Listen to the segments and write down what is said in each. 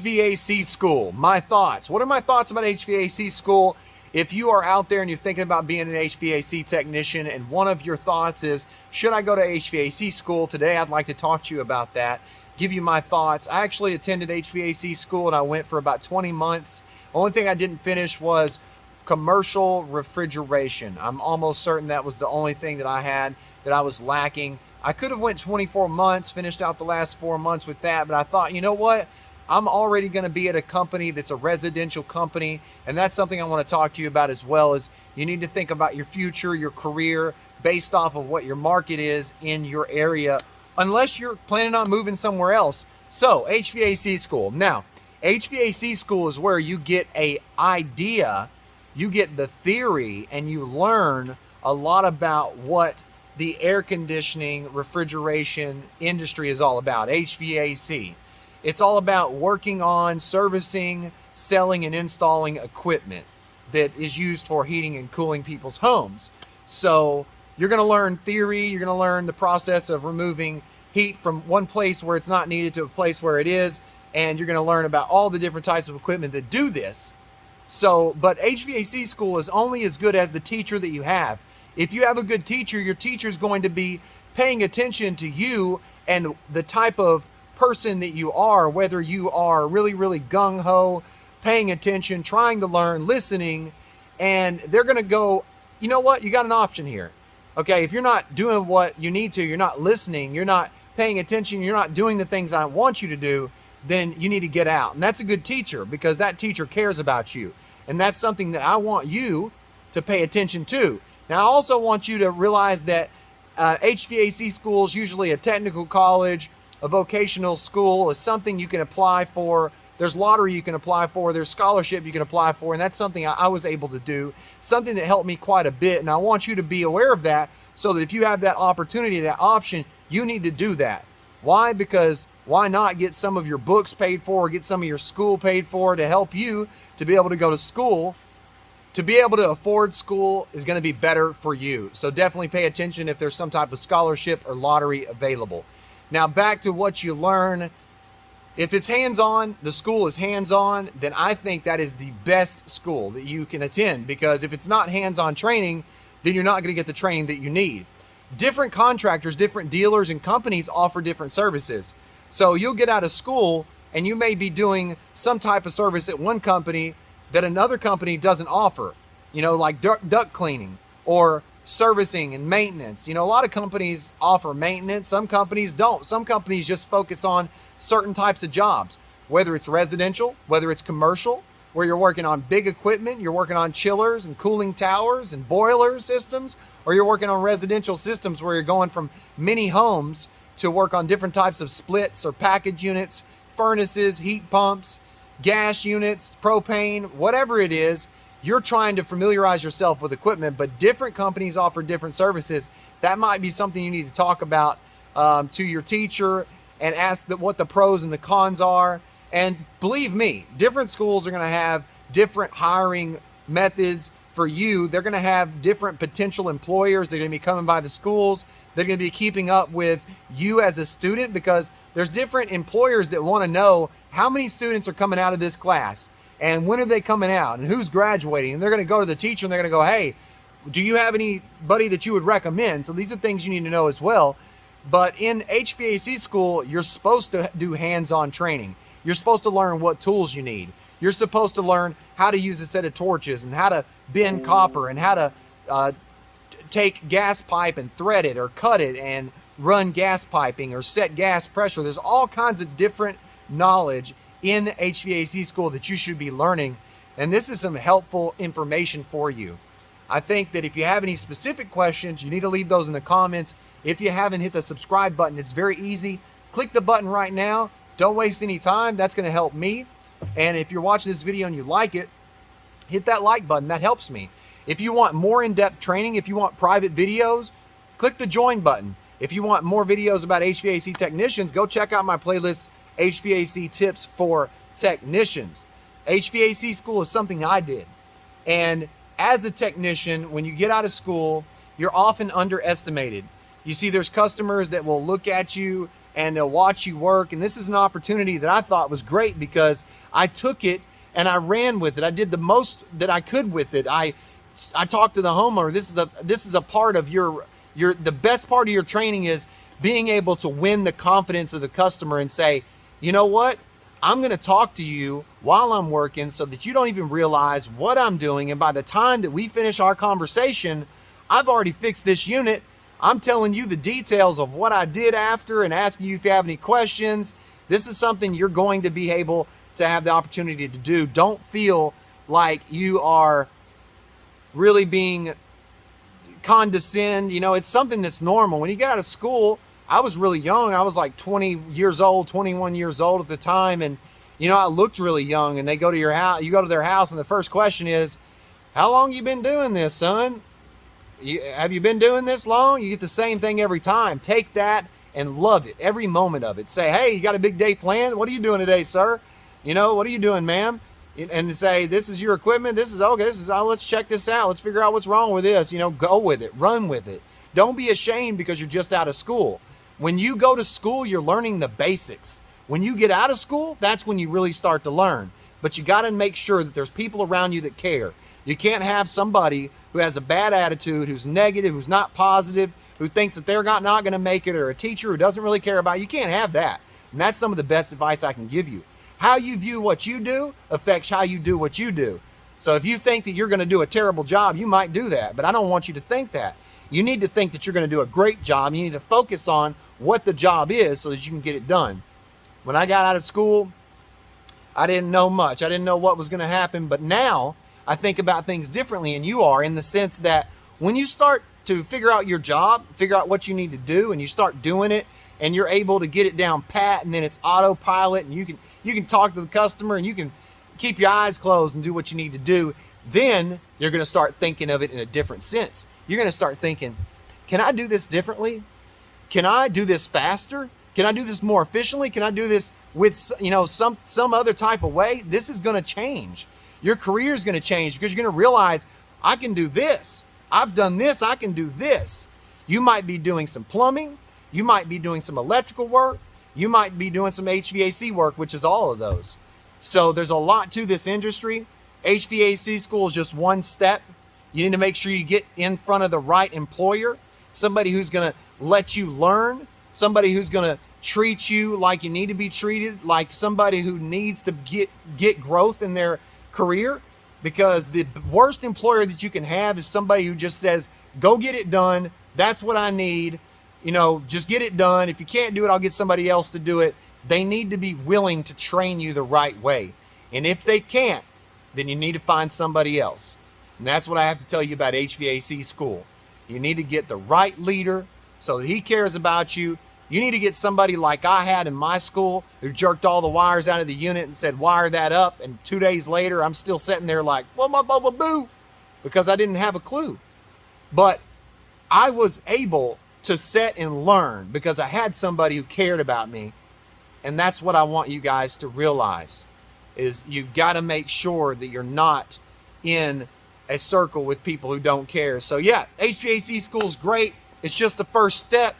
HVAC school, my thoughts. What are my thoughts about HVAC school? If you are out there and you're thinking about being an HVAC technician and one of your thoughts is, should I go to HVAC school? Today I'd like to talk to you about that, give you my thoughts. I actually attended HVAC school and I went for about 20 months. Only thing I didn't finish was commercial refrigeration. I'm almost certain that was the only thing that I had that I was lacking. I could have went 24 months, finished out the last 4 months with that, but I thought, you know what? I'm already going to be at a company that's a residential company, and that's something I want to talk to you about as well. Is you need to think about your future, your career, based off of what your market is in your area, unless you're planning on moving somewhere else. So HVAC school. Now, HVAC school is where you get an idea, you get the theory, and you learn a lot about what the air conditioning, refrigeration industry is all about, HVAC. It's all about working on servicing, selling, and installing equipment that is used for heating and cooling people's homes. So you're going to learn theory, you're going to learn the process of removing heat from one place where it's not needed to a place where it is, and you're going to learn about all the different types of equipment that do this. So, but HVAC school is only as good as the teacher that you have. If you have a good teacher, your teacher is going to be paying attention to you and the type of person that you are, whether you are really, really gung-ho, paying attention, trying to learn, listening, and they're going to go, you know what, you got an option here. Okay, if you're not doing what you need to, you're not listening, you're not paying attention, you're not doing the things I want you to do, then you need to get out. And that's a good teacher, because that teacher cares about you. And that's something that I want you to pay attention to. Now, I also want you to realize that HVAC school is usually a technical college. A vocational school is something you can apply for. There's lottery you can apply for. There's scholarship you can apply for. And that's something I was able to do, something that helped me quite a bit. And I want you to be aware of that, so that if you have that opportunity, that option, you need to do that. Why? Because why not get some of your books paid for, or get some of your school paid for to help you to be able to go to school? To be able to afford school is going to be better for you. So definitely pay attention if there's some type of scholarship or lottery available. Now, back to what you learn. If it's hands-on, the school is hands-on, then I think that is the best school that you can attend, because if it's not hands-on training, then you're not going to get the training that you need. Different contractors, different dealers, and companies offer different services. So you'll get out of school and you may be doing some type of service at one company that another company doesn't offer, like duct cleaning or servicing and maintenance. A lot of companies offer maintenance. Some companies don't. Some companies just focus on certain types of jobs, whether it's residential, whether it's commercial, where you're working on big equipment, you're working on chillers and cooling towers and boiler systems, or you're working on residential systems where you're going from mini homes to work on different types of splits or package units, furnaces, heat pumps, gas units, propane, whatever it is. You're trying to familiarize yourself with equipment, but different companies offer different services. That might be something you need to talk about to your teacher and ask what the pros and the cons are. And believe me, different schools are going to have different hiring methods for you. They're going to have different potential employers. They're going to be coming by the schools. They're going to be keeping up with you as a student, because there's different employers that want to know how many students are coming out of this class. And when are they coming out, and who's graduating? And they're going to go to the teacher and they're going to go, hey, do you have anybody that you would recommend? So these are things you need to know as well. But in HVAC school, you're supposed to do hands-on training. You're supposed to learn what tools you need. You're supposed to learn how to use a set of torches and how to bend copper and how to take gas pipe and thread it or cut it and run gas piping or set gas pressure. There's all kinds of different knowledge in HVAC school that you should be learning, and this is some helpful information for you. I think that if you have any specific questions, you need to leave those in the comments. If you haven't hit the subscribe button, it's very easy. Click the button right now. Don't waste any time. That's going to help me. And if you're watching this video and you like it, hit that like button. That helps me. If you want more in-depth training, if you want private videos, click the join button. If you want more videos about HVAC technicians, go check out my playlist, HVAC Tips for Technicians. HVAC school is something I did. And as a technician, when you get out of school, you're often underestimated. You see, there's customers that will look at you and they'll watch you work. And this is an opportunity that I thought was great because I took it and I ran with it. I did the most that I could with it. I talked to the homeowner. This is a part of the best part of your training is being able to win the confidence of the customer and say, you know what? I'm going to talk to you while I'm working so that you don't even realize what I'm doing. And by the time that we finish our conversation, I've already fixed this unit. I'm telling you the details of what I did after and asking you if you have any questions. This is something you're going to be able to have the opportunity to do. Don't feel like you are really being condescend. You know, it's something that's normal. When you get out of school, I was really young. I was like 20 years old, 21 years old at the time. And, you know, I looked really young. And they go to your house, you go to their house, and the first question is, how long you been doing this, son? Have you been doing this long? You get the same thing every time. Take that and love it, every moment of it. Say, hey, you got a big day planned? What are you doing today, sir? You know, what are you doing, ma'am? And say, this is your equipment. This is okay. Let's check this out. Let's figure out what's wrong with this. You know, go with it. Run with it. Don't be ashamed because you're just out of school. When you go to school, you're learning the basics. When you get out of school, that's when you really start to learn. But you got to make sure that there's people around you that care. You can't have somebody who has a bad attitude, who's negative, who's not positive, who thinks that they're not going to make it, or a teacher who doesn't really care about you. You can't have that. And that's some of the best advice I can give you. How you view what you do affects how you do what you do. So if you think that you're going to do a terrible job, you might do that. But I don't want you to think that. You need to think that you're going to do a great job. You need to focus on what the job is so that you can get it done. When I got out of school, I didn't know much. I didn't know what was going to happen. But now I think about things differently, and you are, in the sense that when you start to figure out your job, figure out what you need to do, and you start doing it, and you're able to get it down pat, and then it's autopilot, and you can talk to the customer, and you can keep your eyes closed and do what you need to do, then you're going to start thinking of it in a different sense. You're going to start thinking, can I do this differently? Can I do this faster? Can I do this more efficiently? Can I do this with, you know, some other type of way? This is going to change. Your career is going to change because you're going to realize, I can do this. I've done this. I can do this. You might be doing some plumbing. You might be doing some electrical work. You might be doing some HVAC work, which is all of those. So there's a lot to this industry. HVAC school is just one step. You need to make sure you get in front of the right employer, somebody who's going to let you learn, somebody who's going to treat you like you need to be treated, like somebody who needs to get growth in their career. Because the worst employer that you can have is somebody who just says, go get it done. That's what I need. You know, just get it done. If you can't do it, I'll get somebody else to do it. They need to be willing to train you the right way. And if they can't, then you need to find somebody else. And that's what I have to tell you about HVAC school. You need to get the right leader so that he cares about you. You need to get somebody like I had in my school who jerked all the wires out of the unit and said, wire that up. And 2 days later, I'm still sitting there like, well, my bubba boo, because I didn't have a clue. But I was able to sit and learn because I had somebody who cared about me. And that's what I want you guys to realize, is you've got to make sure that you're not in a circle with people who don't care. So yeah, HVAC school is great. It's just the first step.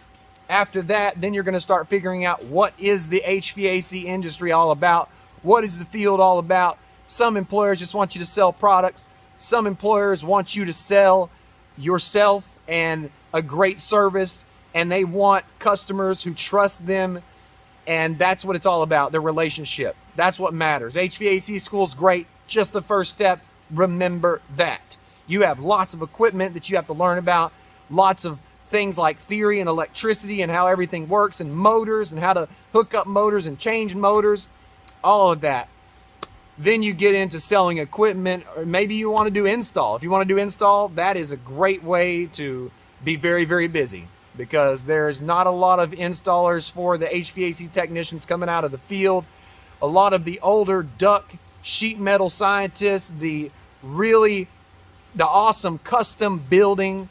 After that, then you're going to start figuring out, what is the HVAC industry all about? What is the field all about? Some employers just want you to sell products. Some employers want you to sell yourself and a great service, and they want customers who trust them. And that's what it's all about, the relationship. That's what matters. HVAC school is great. Just the first step. Remember that. You have lots of equipment that you have to learn about, lots of things like theory and electricity and how everything works, and motors and how to hook up motors and change motors, all of that. Then you get into selling equipment, or maybe you want to do install. If you want to do install, that is a great way to be very, very busy, because there's not a lot of installers for the HVAC technicians coming out of the field. A lot of the older duct sheet metal scientists, the awesome custom building,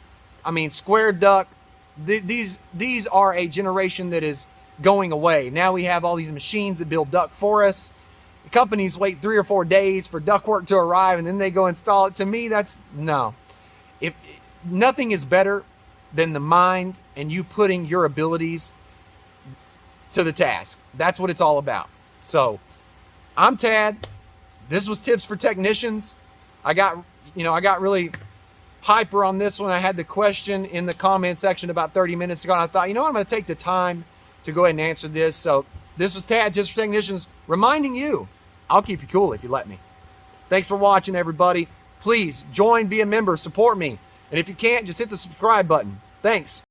square duct, these are a generation that is going away. Now we have all these machines that build duct for us. The companies wait 3 or 4 days for duct work to arrive, and then they go install it. To me, that's no. If nothing is better than the mind and you putting your abilities to the task. That's what it's all about. So I'm Tad. This was Tips for Technicians. I got really hyper on this one. I had the question in the comment section about 30 minutes ago, and I thought, I'm going to take the time to go ahead and answer this. So this was Tad, Tips for Technicians, reminding you, I'll keep you cool if you let me. Thanks for watching, everybody. Please join, be a member, support me. And if you can't, just hit the subscribe button. Thanks.